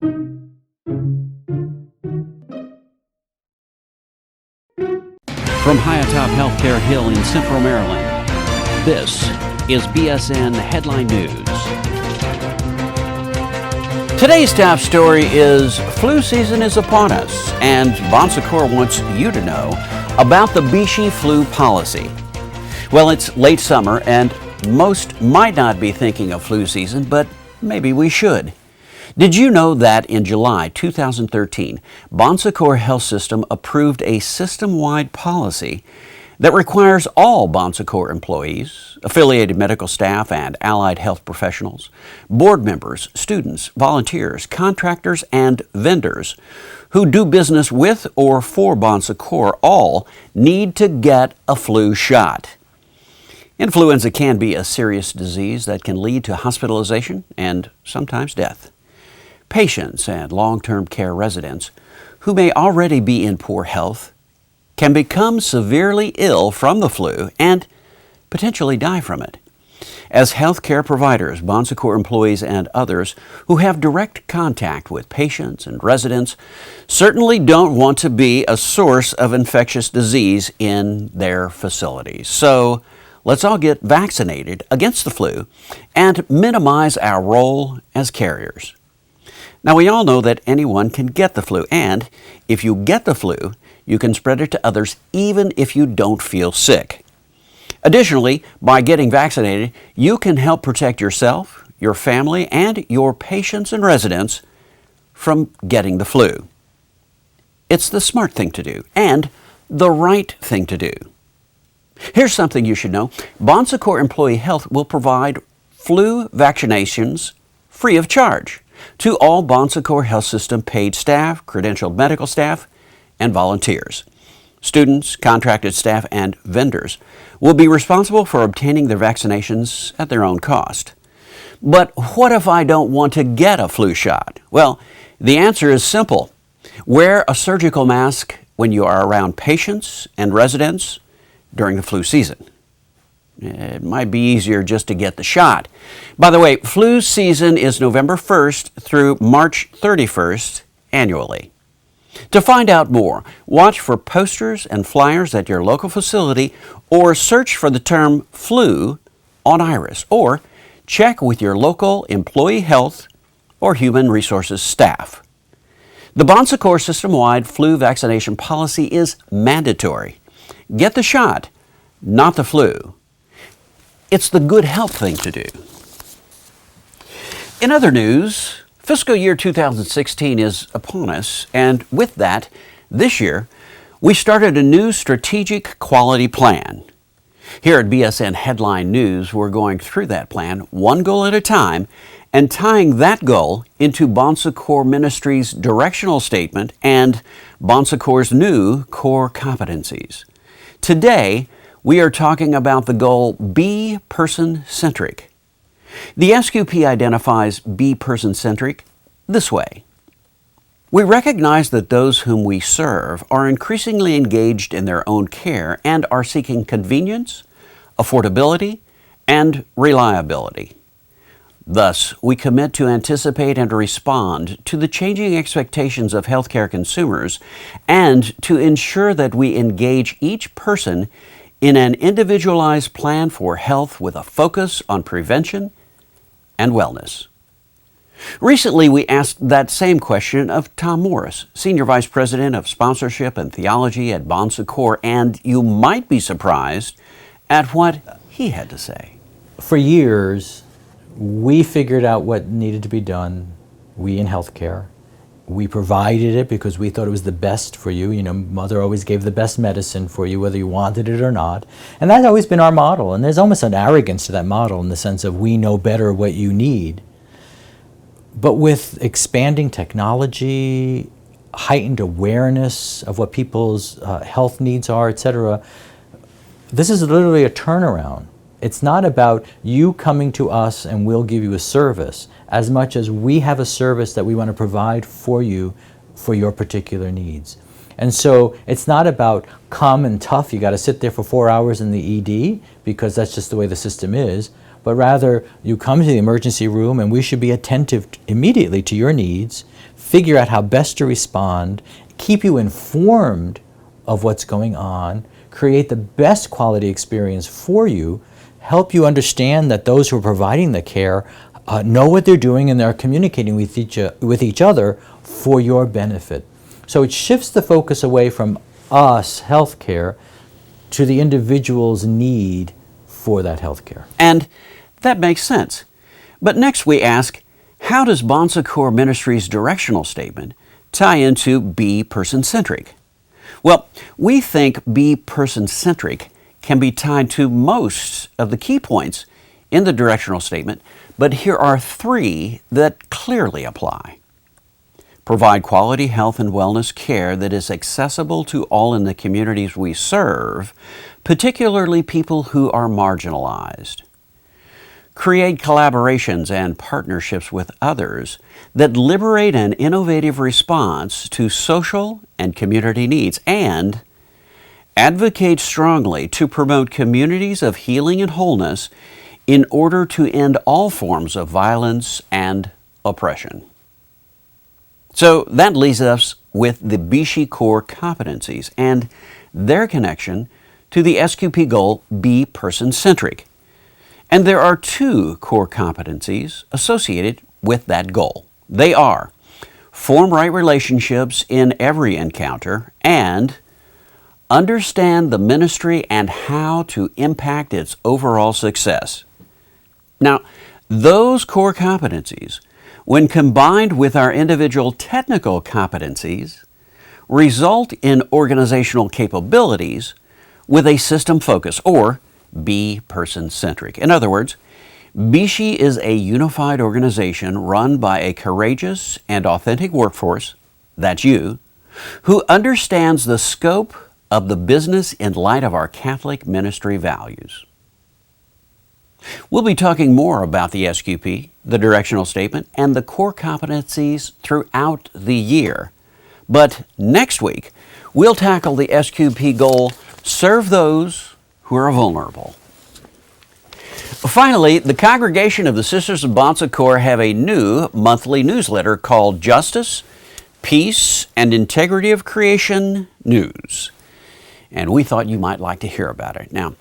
From high atop Healthcare Hill in Central Maryland, this is BSN Headline News. Today's top story is flu season is upon us, and Bon Secours wants you to know about the BSHSI flu policy. Well, it's late summer, and most might not be thinking of flu season, but maybe we should. Did you know that in July 2013, Bon Secours Health System approved a system-wide policy that requires all Bon Secours employees, affiliated medical staff and allied health professionals, board members, students, volunteers, contractors, and vendors who do business with or for Bon Secours all need to get a flu shot. Influenza can be a serious disease that can lead to hospitalization and sometimes death. Patients and long-term care residents who may already be in poor health can become severely ill from the flu and potentially die from it. As healthcare providers, Bon Secours employees and others who have direct contact with patients and residents certainly don't want to be a source of infectious disease in their facilities. So let's all get vaccinated against the flu and minimize our role as carriers. Now, we all know that anyone can get the flu, and if you get the flu, you can spread it to others even if you don't feel sick. Additionally, by getting vaccinated, you can help protect yourself, your family, and your patients and residents from getting the flu. It's the smart thing to do and the right thing to do. Here's something you should know. Bon Secours Employee Health will provide flu vaccinations free of charge to all Bon Secours Health System paid staff, credentialed medical staff, and volunteers. Students, contracted staff, and vendors will be responsible for obtaining their vaccinations at their own cost. But what if I don't want to get a flu shot? Well, the answer is simple. Wear a surgical mask when you are around patients and residents during the flu season. It might be easier just to get the shot. By the way, flu season is November 1st through March 31st annually. To find out more, watch for posters and flyers at your local facility or search for the term flu on Iris or check with your local employee health or human resources staff. The Bon Secours system-wide flu vaccination policy is mandatory. Get the shot, not the flu. It's the good health thing to do. In other news, fiscal year 2016 is upon us, and with that, this year, we started a new strategic quality plan. Here at BSN Headline News, we're going through that plan, one goal at a time, and tying that goal into Bon Secours Ministry's directional statement and Bon Secours' new core competencies. Today, we are talking about the goal Be Person-Centric. The SQP identifies Be Person-Centric this way. We recognize that those whom we serve are increasingly engaged in their own care and are seeking convenience, affordability, and reliability. Thus, we commit to anticipate and respond to the changing expectations of healthcare consumers and to ensure that we engage each person in an individualized plan for health with a focus on prevention and wellness. Recently, we asked that same question of Tom Morris, Senior Vice President of Sponsorship and Theology at Bon Secours, and you might be surprised at what he had to say. For years, we figured out what needed to be done, we in healthcare. We provided it because we thought it was the best for you. You know, Mother always gave the best medicine for you, whether you wanted it or not. And that's always been our model. And there's almost an arrogance to that model in the sense of we know better what you need. But with expanding technology, heightened awareness of what people's health needs are, etc., this is literally a turnaround. It's not about you coming to us and we'll give you a service, as much as we have a service that we want to provide for you for your particular needs. And so it's not about come and tough, you got to sit there for 4 hours in the ED, because that's just the way the system is. but rather you come to the emergency room and we should be attentive immediately to your needs, figure out how best to respond, keep you informed of what's going on, create the best quality experience for you, help you understand that those who are providing the care know what they're doing and they're communicating with each other for your benefit. So it shifts the focus away from us, healthcare, to the individual's need for that healthcare. And that makes sense. But next we ask, how does Bon Secours Ministries' directional statement tie into Be Person-Centric? Well, we think Be Person-Centric can be tied to most of the key points in the directional statement, but here are 3 that clearly apply. Provide quality health and wellness care that is accessible to all in the communities we serve, particularly people who are marginalized. Create collaborations and partnerships with others that liberate an innovative response to social and community needs, and advocate strongly to promote communities of healing and wholeness in order to end all forms of violence and oppression. So that leaves us with the BSHSI core competencies and their connection to the SQP goal, Be Person-Centric. And there are 2 core competencies associated with that goal. They are form right relationships in every encounter and understand the ministry and how to impact its overall success. Now, those core competencies, when combined with our individual technical competencies, result in organizational capabilities with a system focus, or Be Person-Centric. In other words, BSHSI is a unified organization run by a courageous and authentic workforce, that's you, who understands the scope of the business in light of our Catholic ministry values. We'll be talking more about the SQP, the directional statement, and the core competencies throughout the year. But next week, we'll tackle the SQP goal, serve those who are vulnerable. Finally, the Congregation of the Sisters of Bon Secours have a new monthly newsletter called Justice, Peace, and Integrity of Creation News. And we thought you might like to hear about it. Now,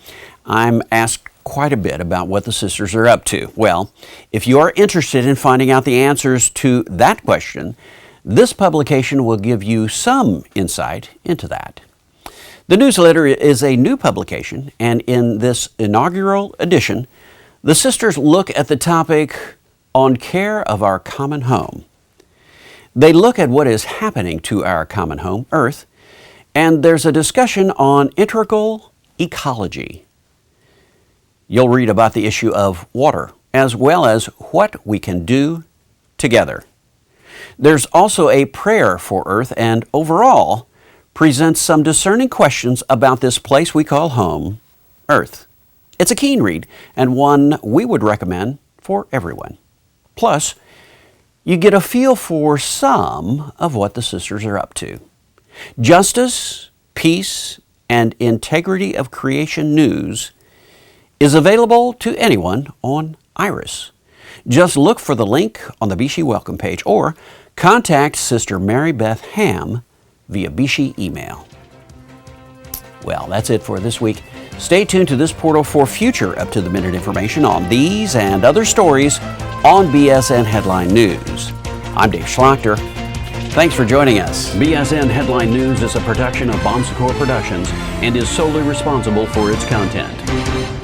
I'm asked quite a bit about what the sisters are up to. Well, if you are interested in finding out the answers to that question, this publication will give you some insight into that. The newsletter is a new publication, and in this inaugural edition, the sisters look at the topic on care of our common home. They look at what is happening to our common home, Earth, and there's a discussion on integral ecology. You'll read about the issue of water, as well as what we can do together. There's also a prayer for Earth, and overall presents some discerning questions about this place we call home, Earth. It's a keen read, and one we would recommend for everyone. Plus, you get a feel for some of what the sisters are up to. Justice, Peace, and Integrity of Creation News is available to anyone on Iris. Just look for the link on the BSHSI welcome page or contact Sister Mary Beth Ham via BSHSI email. Well, that's it for this week. Stay tuned to this portal for future up-to-the-minute information on these and other stories on BSN Headline News. I'm Dave Schlachter. Thanks for joining us. BSN Headline News is a production of Bon Secours Productions and is solely responsible for its content.